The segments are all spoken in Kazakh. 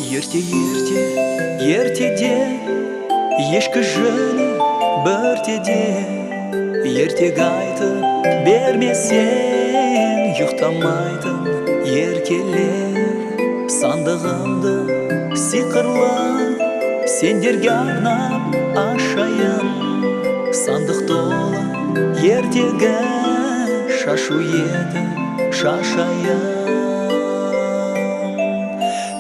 Ерте-ерте, ертеде, ешкі жүні біртеде, ертегі айтып бермесен, ұйықтамайтын еркелер. Сандығымды сиқырлы сендерге арнап ашайын. Сандық толы ертегі шашу еді шашайын.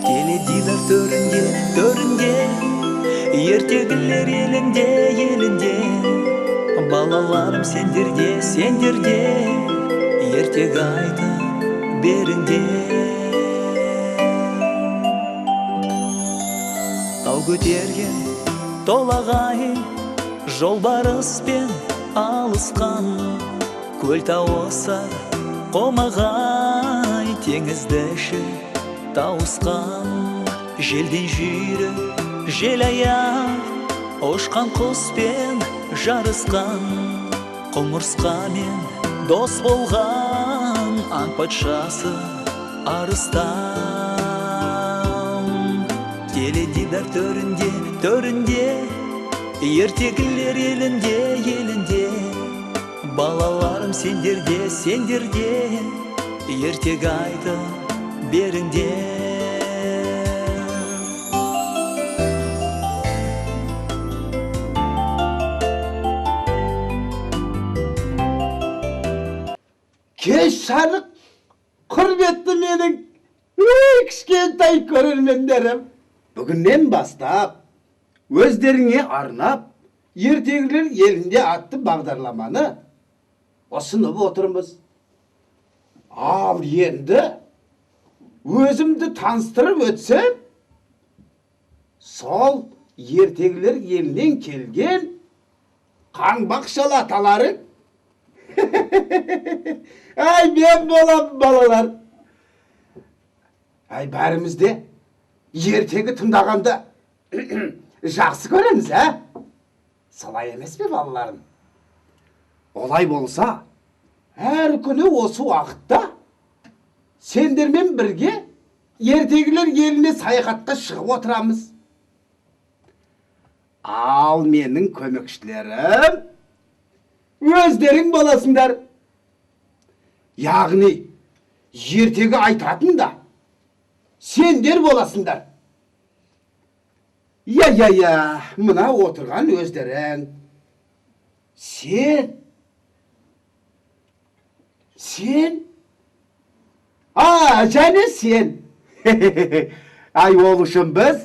Теледидар төрінде, ертегілер елінде, балаларым сендерде, ертегі айтып беріңдер. Тау көтерген толағай, жолбарыспен алысқан, көл тауысар қомағай, теңізді тауысқан. Желден жүйрі, жел аяқ, ұшқан құспен жарысқан, құмырсқамен дос болған, аң патшасы арыстан. Теледидар төрінде, ертегілер елінде, балаларым сендерде, ертегі айтып беріңдер. Kеш жарық, құрметті менің кішкентай көрермендерім. Бүгіннен бастап, өздеріңе арнап, ертегілер елінде атты бағдарламаны ұсынып отырмыз. Ал енді өзімді таныстырып өтсем, сол ертегілер елінен келген қаңбақ аталарың. Ай, мен болам балалар. Ай, бәрімізде ертегі тыңдағанды жақсы көреміз, ә? Солай емес пе, балаларым? Олай болса, әр күні осы уақытта сендермен бірге ертегілер еліне саяхатқа шығып отырамыз. Ал менің көмекшілерім өздерің боласыңдар. Яғни, ертегі айтатын да сендер боласыңдар. Я, мына отырған өздерің. Сен? Және сен. Ай, ол үшін біз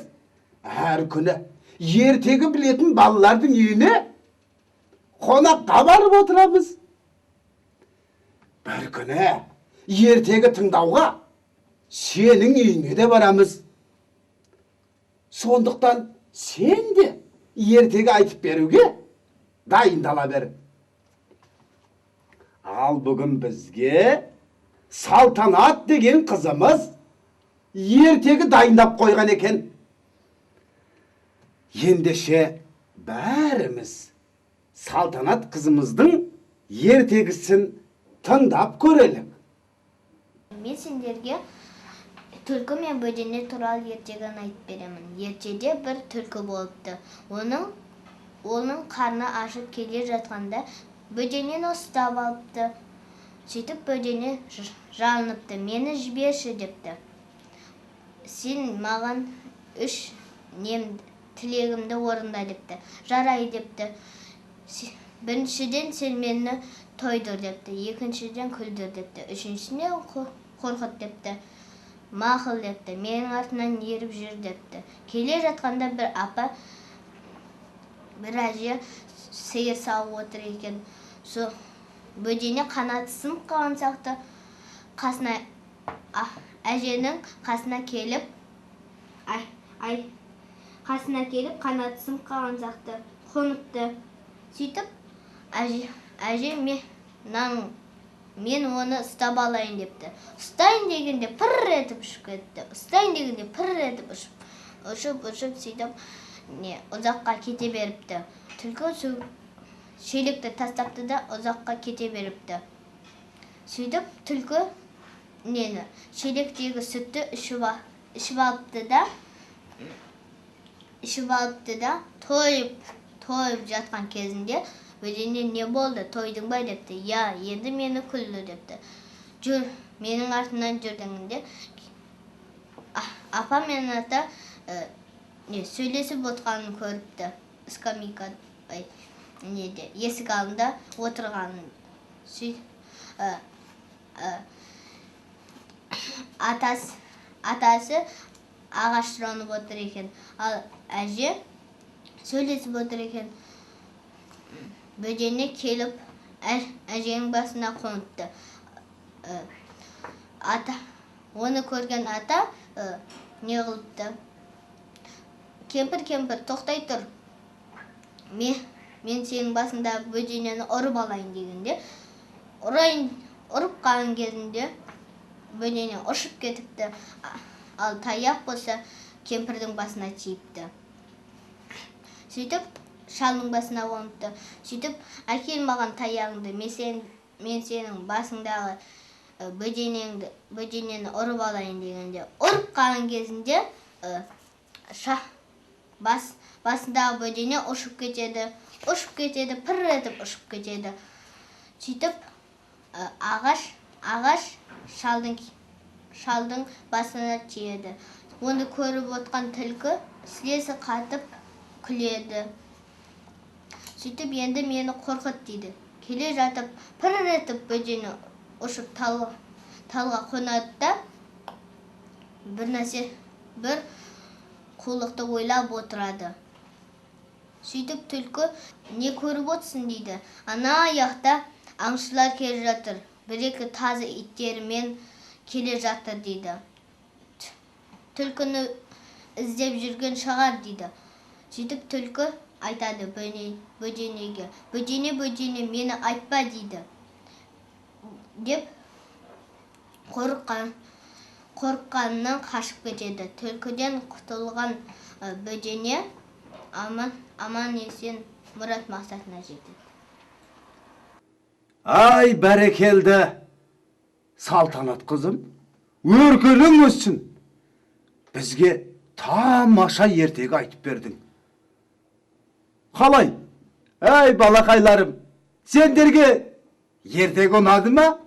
әр күні ертегі білетін балалардың үйіне қонаққа барып отырамыз. Бір күні ертегі тыңдауға сенің үйіне де барамыз. Сондықтан сен де ертегі айтып беруге дайындала бер. Ал бүгін бізге Салтанат деген қызымыз ертегі дайындап қойған екен. Ендеше бәріміз Салтанат қызымыздың ертегісін тыңдап көрелік. Мен сендерге түлкі мен бөдене туралы ертегіні айтып беремін. Ертеде бір түлкі болыпты. Оның қарны ашып келе жатқанда бөденені ұстап алыпты. Сөйтіп бөдене жалыныпты. Мені жіберші депті. Сен маған 3 тілегімді орында депті. Жарай депті. Біріншіден сен мені тойдыр депті. Екіншіден күлдір депті. Үшіншіден қорқыт депті. Мақыл депті. Менің артынан еріп жүр депті. Келе жатқанда бір апа, бір әже сиыр сауып отыр екен. Со бөдене қанаты сынып қалған сияқты әженің қасына келіп қанаты сынып қалған сияқты қоныпты. Сөйтіп әже мен оны ұстап алайын депті. Ұстайын дегенде пыр етіп ұшып кетті. Ұшып сөйтіп ұзаққа кете беріпті. Түлкі шелекті тастапты да ұзаққа кете беріпті. Сөйтіп түлкі шелектегі сүтті ішіп алыпты да ішіп алыпты да, тойып жатқан кезінде бөжене не болды, тойдың ба депті. Я, енді мені күлді депті. Жүр, менің артымнан жүрдіңінде. Апа мен ата сөйлесіп отқанын көріпті. Скамейка, есік алдында отырғанын. Атасы ағаш тұранып отыр екен. Ал әже сөйлесіп отыр екен. Бөжене келіп әженің басына қоныпты. Оны көрген ата не қылыпты? Кемпір, тоқтай тұр. Мен сенің басында бөженені ұрып алайын дегенде, ұрып қалған кезінде бөжене ұшып кетіпті. Ал таяқ болса кемпірдің басына тиіпті. Сөйтіп шалдың басына қоныпты. Сөйтіп әкел маған таяғыңды, мен сенің басыңдағы бөженені ұрып алайын дегенде, ұрып қалған кезінде басындағы бөжене ұшып кетеді, пыр етіп ұшып кетеді. Сөйтіп ағаш шалдың басына тиеді. Оны көріп отқан түлкі сілесі қатып күледі. Сөйтіп енді мені қорқыт дейді. Келе жатып пыр етіп бөжені ұшып талға қонады да бір қулықты ойлап отырады. Сөйтіп түлкі не көріп отырсың дейді. Ана аяқта аңшылар келе жатыр. Бір-екі тазы иттерімен келе жатыр дейді. Түлкіні іздеп жүрген шығар дейді. Сөйтіп түлкі айтады бөженеге. Бөжене мені айтпа дейді. Деп қорыққанынан қашып кетеді. Түлкіден құтылған бөжене аман есен мұрат мақсатына жетеді. Ай, бәрекелді, Салтанат қызым, өркелең өссін. Бізге тамаша ертегі айтып бердің. Қалай? Ай, балақайларым, сендерге ертегі ұнады ма?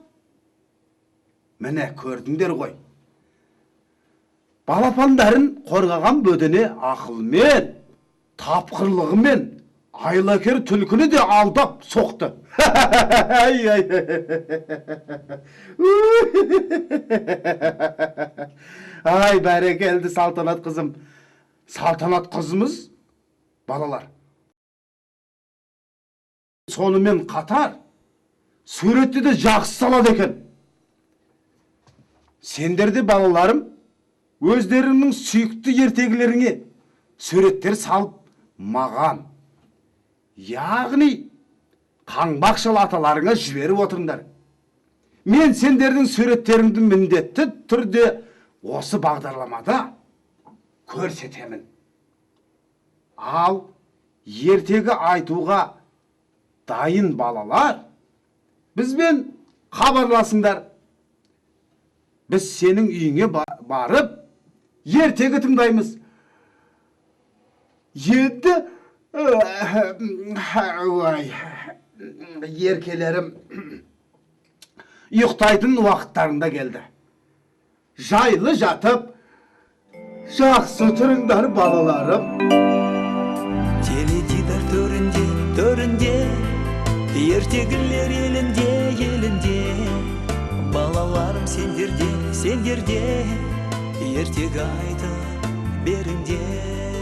Міне көрдіңдер ғой. Балапандарын қорғаған бөдене ақылмен, тапқырлығымен, айлакер түлкіні де алдап соқты. Ай, бәрекелді Салтанат қызым. Салтанат қызымыз, балалар. Сонымен қатар, суретті де жақсы салады екен. Сендерде балаларым, өздерінің сүйікті ертегілеріңе суреттер салып маған, яғни қаңбақшыл аталарыңа жіберіп отырыңдар. Мен сендердің суреттеріңді міндетті түрде осы бағдарламада көрсетемін. Ал ертегі айтуға дайын балалар, бізбен хабарласыңдар. Біз сенің үйіңе барып, ертегі тыңдаймыз. Енді еркелерім ұйықтайтын уақыттарында келді. Жайлы жатып, жақсы тұрыңдар балаларым. Теледидар төрінде, ертегілер елінде, балаларым сендерде, ертегі айтып беріңдер.